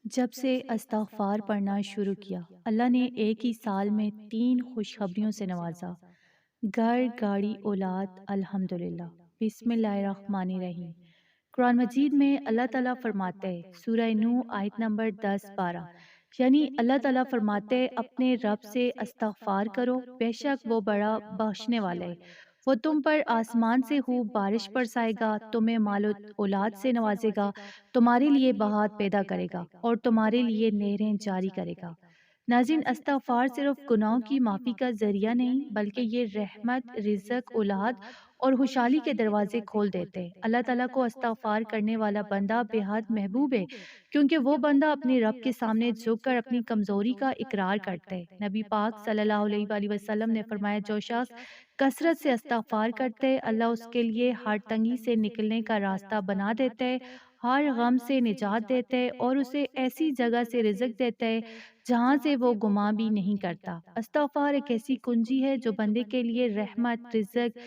جب سے استغفار پڑھنا شروع کیا، اللہ نے ایک ہی سال میں 3 خوشخبریوں سے نوازا: گھر، گاڑی، اولاد، الحمدللہ۔ بسم اللہ الرحمن الرحیم۔ قرآن مجید میں اللہ تعالیٰ فرماتے ہیں، سورہ نوح آیت نمبر 10-12، یعنی اللہ تعالیٰ فرماتے ہیں اپنے رب سے استغفار کرو، بے شک وہ بڑا بخشنے والا ہے۔ وہ تم پر آسمان سے خوب بارش برسائے گا، تمہیں مال و اولاد سے نوازے گا، تمہارے لیے بہات پیدا کرے گا اور تمہارے لیے نہریں جاری کرے گا۔ ناظرین، استغفار صرف گناہوں کی معافی کا ذریعہ نہیں بلکہ یہ رحمت، رزق، اولاد اور خوشحالی کے دروازے کھول دیتے ہیں۔ اللہ تعالیٰ کو استغفار کرنے والا بندہ بے حد محبوب ہے، کیونکہ وہ بندہ اپنے رب کے سامنے جھک کر اپنی کمزوری کا اقرار کرتا ہے۔ نبی پاک صلی اللہ علیہ وآلہ وسلم نے فرمایا، جو شخص کثرت سے استغفار کرتے ہیں، اللہ اس کے لیے ہر تنگی سے نکلنے کا راستہ بنا دیتا ہے، ہر غم سے نجات دیتے ہیں اور اسے ایسی جگہ سے رزق دیتے ہیں جہاں سے وہ گمان بھی نہیں کرتا۔ استغفار ایک ایسی کنجی ہے جو بندے کے لیے رحمت، رزق،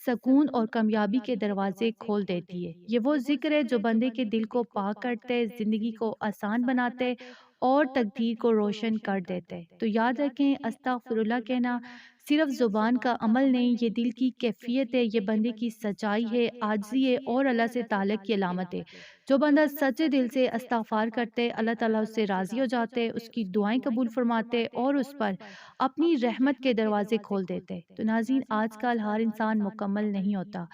سکون اور کامیابی کے دروازے کھول دیتی ہے۔ یہ وہ ذکر ہے جو بندے کے دل کو پاک کرتے، زندگی کو آسان بناتے اور تقدیر کو روشن کر دیتے۔ تو یاد رکھیں، استغفر اللہ کہنا صرف زبان کا عمل نہیں، یہ دل کی کیفیت ہے، یہ بندے کی سچائی ہے، عاجزی ہے اور اللہ سے تعلق کی علامت ہے۔ جو بندہ سچے دل سے استغفار کرتے، اللہ تعالیٰ اس سے راضی ہو جاتے، اس کی دعائیں قبول فرماتے اور اس پر اپنی رحمت کے دروازے کھول دیتے۔ تو ناظرین، آج کل ہر انسان مکمل نہیں ہوتا۔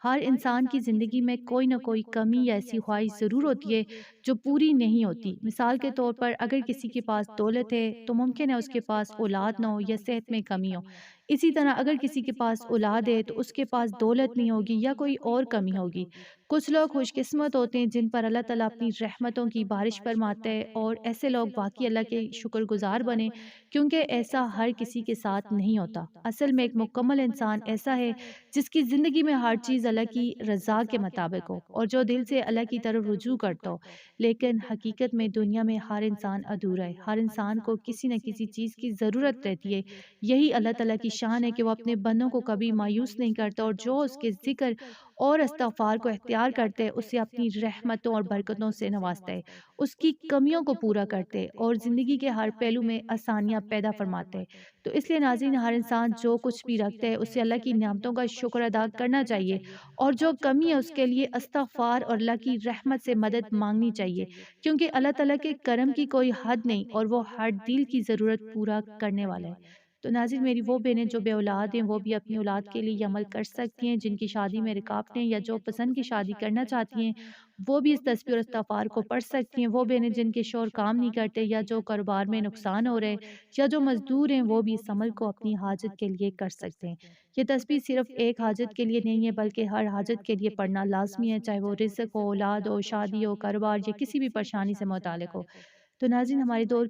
ہر انسان کی زندگی میں کوئی نہ کوئی کمی یا ایسی خواہش ضرور ہوتی ہے جو پوری نہیں ہوتی۔ مثال کے طور پر، اگر کسی کے پاس دولت ہے تو ممکن ہے اس کے پاس اولاد نہ ہو یا صحت میں کمی ہو۔ اسی طرح اگر کسی کے پاس اولاد ہے تو اس کے پاس دولت نہیں ہوگی یا کوئی اور کمی ہوگی۔ کچھ لوگ خوش قسمت ہوتے ہیں جن پر اللہ تعالیٰ اپنی رحمتوں کی بارش فرماتا ہے، اور ایسے لوگ واقعی اللہ کے شکر گزار بنے، کیونکہ ایسا ہر کسی کے ساتھ نہیں ہوتا۔ اصل میں ایک مکمل انسان ایسا ہے جس کی زندگی میں ہر چیز اللہ کی رضا کے مطابق ہو اور جو دل سے اللہ کی طرف رجوع کرتا ہو۔ لیکن حقیقت میں دنیا میں ہر انسان ادھورا ہے، ہر انسان کو کسی نہ کسی چیز کی ضرورت رہتی ہے۔ یہی اللہ تعالیٰ کی شان ہے کہ وہ اپنے بندوں کو کبھی مایوس نہیں کرتا، اور جو اس کے ذکر اور استغفار کو اختیار کرتے ہیں اسے اپنی رحمتوں اور برکتوں سے نوازتا ہے، اس کی کمیوں کو پورا کرتے اور زندگی کے ہر پہلو میں آسانیاں پیدا فرماتے ہیں۔ تو اس لیے ناظرین، ہر انسان جو کچھ بھی رکھتا ہے اسے اللہ کی نعمتوں کا شکر ادا کرنا چاہیے، اور جو کمی ہے اس کے لیے استغفار اور اللہ کی رحمت سے مدد مانگنی چاہیے، کیونکہ اللہ تعالیٰ کے کرم کی کوئی حد نہیں اور وہ ہر دل کی ضرورت پورا کرنے والا ہے۔ تو ناظرین، میری وہ بہنیں جو بے اولاد ہیں وہ بھی اپنی اولاد کے لیے یہ عمل کر سکتی ہیں، جن کی شادی میں رکاوٹیں یا جو پسند کی شادی کرنا چاہتی ہیں وہ بھی اس تسبیح اور استغفار کو پڑھ سکتی ہیں۔ وہ بہنیں جن کے شوہر کام نہیں کرتے یا جو کاروبار میں نقصان ہو رہے یا جو مزدور ہیں، وہ بھی اس عمل کو اپنی حاجت کے لیے کر سکتے ہیں۔ یہ تسبیح صرف ایک حاجت کے لیے نہیں ہے بلکہ ہر حاجت کے لیے پڑھنا لازمی ہے، چاہے وہ رزق ہو، اولاد ہو، شادی ہو، کاروبار یا کسی بھی پریشانی سے متعلق ہو۔ تو ناظرین، ہمارے دور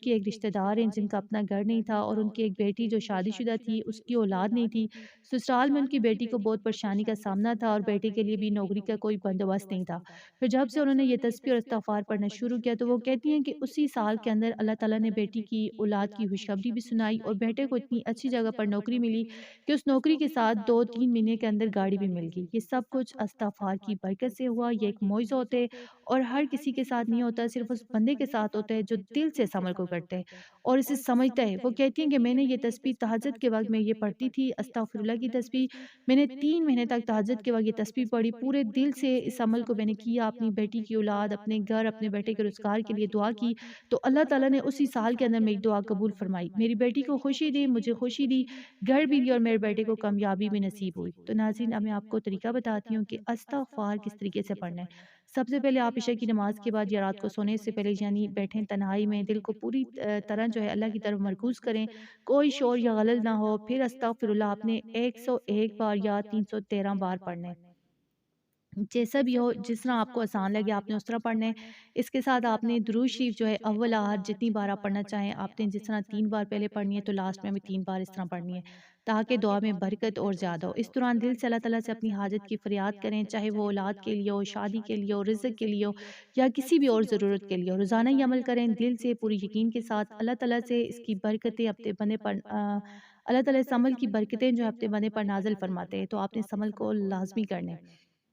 کی ایک رشتہ دار ہیں جن کا اپنا گھر نہیں تھا، اور ان کی ایک بیٹی جو شادی شدہ تھی، اس کی اولاد نہیں تھی۔ سسرال میں ان کی بیٹی کو بہت پریشانی کا سامنا تھا اور بیٹے کے لیے بھی نوکری کا کوئی بندوبست نہیں تھا۔ پھر جب سے انہوں نے یہ تسبیح اور استغفار پڑھنا شروع کیا تو وہ کہتی ہیں کہ اسی سال کے اندر اللہ تعالیٰ نے بیٹی کی اولاد کی خوشخبری بھی سنائی، اور بیٹے کو اتنی اچھی جگہ پر نوکری ملی کہ اس نوکری کے ساتھ 2-3 مہینے کے اندر گاڑی بھی مل گئی۔ یہ سب کچھ استغفار کی برکت سے ہوا۔ یہ ایک معجزہ ہوتا ہے اور ہر کسی کے ساتھ نہیں ہوتا، صرف اس بندے کے ساتھ ہوتا ہے جو دل سے اس عمل کو کرتے ہیں اور اسے سمجھتا ہے۔ وہ کہتی ہیں کہ میں نے یہ تسبیح تہجد کے وقت میں یہ پڑھتی تھی، استغفر اللہ کی تسبیح۔ میں نے 3 مہینے تک تہجد کے وقت یہ تسبیح پڑھی، پورے دل سے اس عمل کو میں نے کیا، اپنی بیٹی کی اولاد، اپنے گھر، اپنے بیٹے کے روزگار کے لیے دعا کی، تو اللہ تعالیٰ نے اسی سال کے اندر میری دعا قبول فرمائی، میری بیٹی کو خوشی دی، مجھے خوشی دی، گھر بھی دی، اور میرے بیٹے کو کامیابی بھی نصیب ہوئی۔ تو ناظرین، اب میں آپ کو طریقہ بتاتی ہوں کہ استغفار کس طریقے سے پڑھنا ہے۔ سب سے پہلے آپ عشاء کی نماز کے بعد یا رات کو سونے سے پہلے یعنی بیٹھیں تنہائی میں، دل کو پوری طرح جو ہے اللہ کی طرف مرکوز کریں، کوئی شور یا غلل نہ ہو، پھر استغفر اللہ آپ نے 101 بار یا 313 بار پڑھنے، جیسا بھی ہو، جس طرح آپ کو آسان لگے آپ نے اس طرح پڑھنا ہے۔ اس کے ساتھ آپ نے درود شریف جو ہے اول آخر جتنی بار آپ پڑھنا چاہیں، آپ نے جس طرح 3 بار پہلے پڑھنی ہے تو لاسٹ میں بھی 3 بار اس طرح پڑھنی ہے، تاکہ دعا میں برکت اور زیادہ ہو۔ اس دوران دل سے اللہ تعالیٰ سے اپنی حاجت کی فریاد کریں، چاہے وہ اولاد کے لیے ہو، شادی کے لیے ہو، رزق کے لیے ہو یا کسی بھی اور ضرورت کے لیے ہو۔ روزانہ یہ عمل کریں دل سے، پوری یقین کے ساتھ۔ اللہ تعالیٰ سے اس کی برکتیں اپنے بندے پر اللہ تعالیٰ اس عمل کی برکتیں جو ہے اپنے بندے پر نازل فرماتے ہیں، تو آپ نے اس عمل کو لازمی کرنا ہے۔